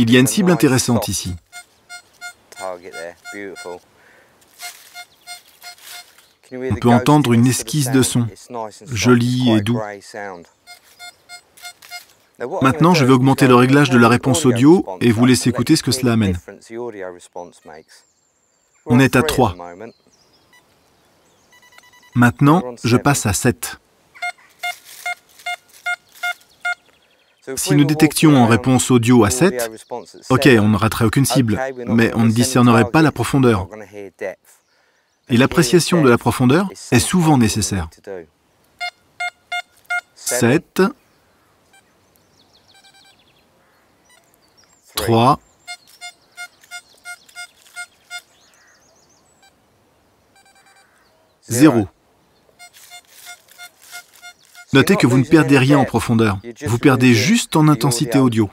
Il y a une cible intéressante ici. On peut entendre une esquisse de son, joli et doux. Maintenant, je vais augmenter le réglage de la réponse audio et vous laisser écouter ce que cela amène. On est à 3. Maintenant, je passe à 7. Si nous détections en réponse audio à 7, ok, on ne raterait aucune cible, mais on ne discernerait pas la profondeur. Et l'appréciation de la profondeur est souvent nécessaire. 7, 3, 0. Notez que vous ne perdez rien en profondeur, vous perdez juste en intensité audio.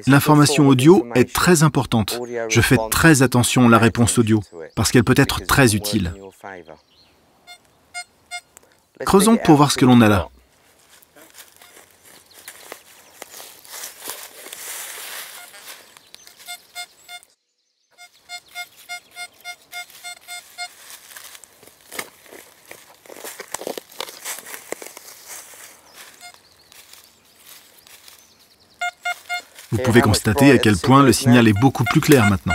L'information audio est très importante. Je fais très attention à la réponse audio, parce qu'elle peut être très utile. Creusons pour voir ce que l'on a là. Vous pouvez constater à quel point le signal est beaucoup plus clair maintenant.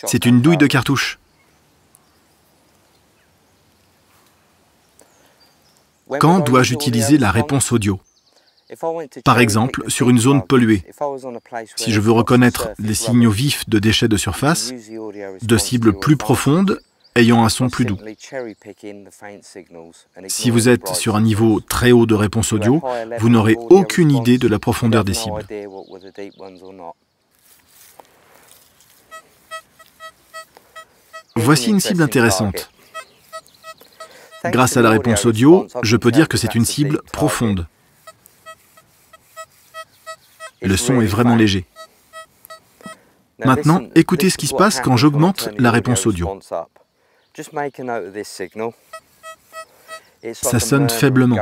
C'est une douille de cartouche. Quand dois-je utiliser la réponse audio ? Par exemple, sur une zone polluée, si je veux reconnaître les signaux vifs de déchets de surface, de cibles plus profondes ayant un son plus doux. Si vous êtes sur un niveau très haut de réponse audio, vous n'aurez aucune idée de la profondeur des cibles. Voici une cible intéressante. Grâce à la réponse audio, je peux dire que c'est une cible profonde. Le son est vraiment léger. Maintenant, écoutez ce qui se passe quand j'augmente la réponse audio. Ça sonne faiblement.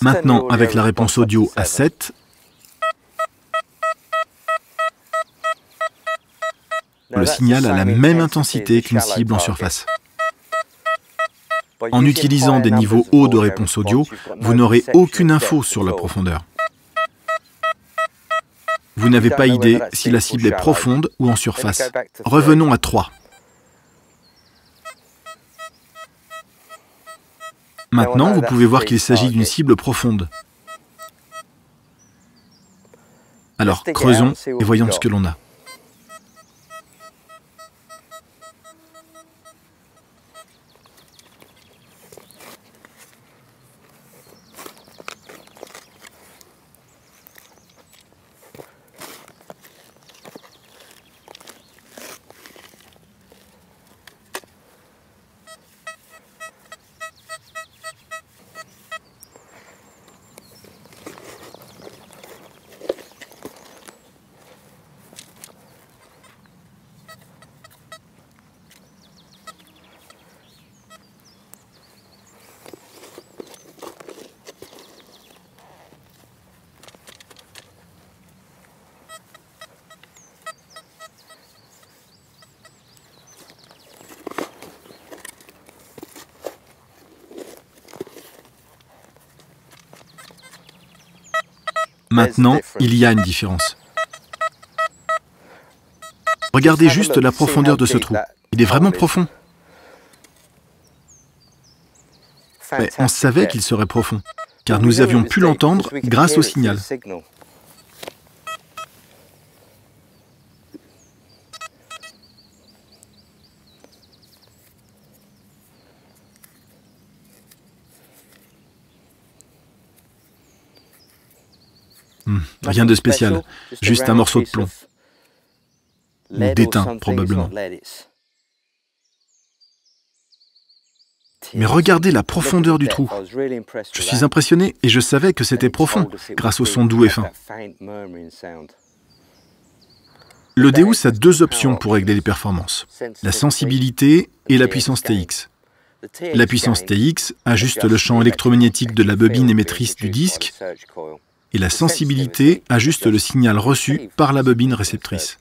Maintenant, avec la réponse audio à 7, le signal a la même intensité qu'une cible en surface. En utilisant des niveaux hauts de réponse audio, vous n'aurez aucune info sur la profondeur. Vous n'avez pas idée si la cible est profonde ou en surface. Revenons à 3. Maintenant, vous pouvez voir qu'il s'agit d'une cible profonde. Alors, creusons et voyons ce que l'on a. Maintenant, il y a une différence. Regardez juste la profondeur de ce trou. Il est vraiment profond. Mais on savait qu'il serait profond, car nous avions pu l'entendre grâce au signal. Rien de spécial, juste un morceau de plomb. Ou d'étain, probablement. Mais regardez la profondeur du trou. Je suis impressionné et je savais que c'était profond grâce au son doux et fin. Le Deus a deux options pour régler les performances, la sensibilité et la puissance TX. La puissance TX ajuste le champ électromagnétique de la bobine émettrice du disque et la sensibilité ajuste le signal reçu par la bobine réceptrice.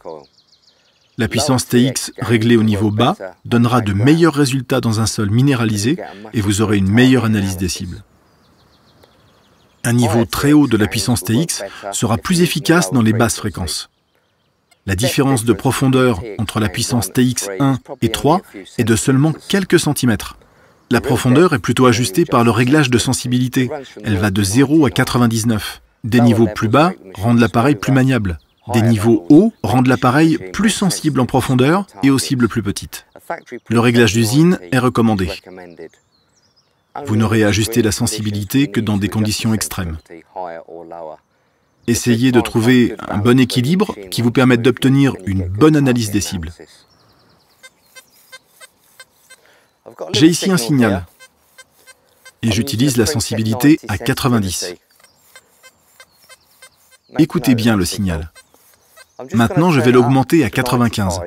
La puissance TX réglée au niveau bas donnera de meilleurs résultats dans un sol minéralisé et vous aurez une meilleure analyse des cibles. Un niveau très haut de la puissance TX sera plus efficace dans les basses fréquences. La différence de profondeur entre la puissance TX1 et 3 est de seulement quelques centimètres. La profondeur est plutôt ajustée par le réglage de sensibilité. Elle va de 0 à 99. Des niveaux plus bas rendent l'appareil plus maniable. Des niveaux hauts rendent l'appareil plus sensible en profondeur et aux cibles plus petites. Le réglage d'usine est recommandé. Vous n'aurez à ajuster la sensibilité que dans des conditions extrêmes. Essayez de trouver un bon équilibre qui vous permette d'obtenir une bonne analyse des cibles. J'ai ici un signal et j'utilise la sensibilité à 90. Écoutez bien le signal. Maintenant, je vais l'augmenter à 95.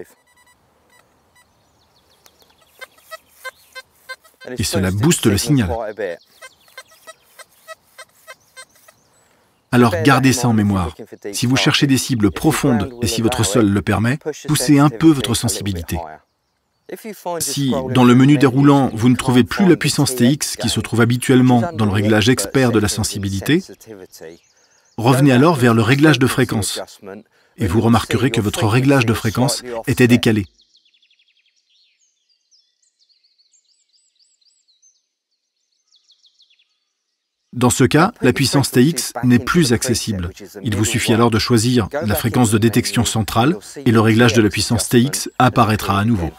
Et cela booste le signal. Alors gardez ça en mémoire. Si vous cherchez des cibles profondes et si votre sol le permet, poussez un peu votre sensibilité. Si, dans le menu déroulant, vous ne trouvez plus la puissance TX qui se trouve habituellement dans le réglage expert de la sensibilité, revenez alors vers le réglage de fréquence et vous remarquerez que votre réglage de fréquence était décalé. Dans ce cas, la puissance TX n'est plus accessible. Il vous suffit alors de choisir la fréquence de détection centrale et le réglage de la puissance TX apparaîtra à nouveau.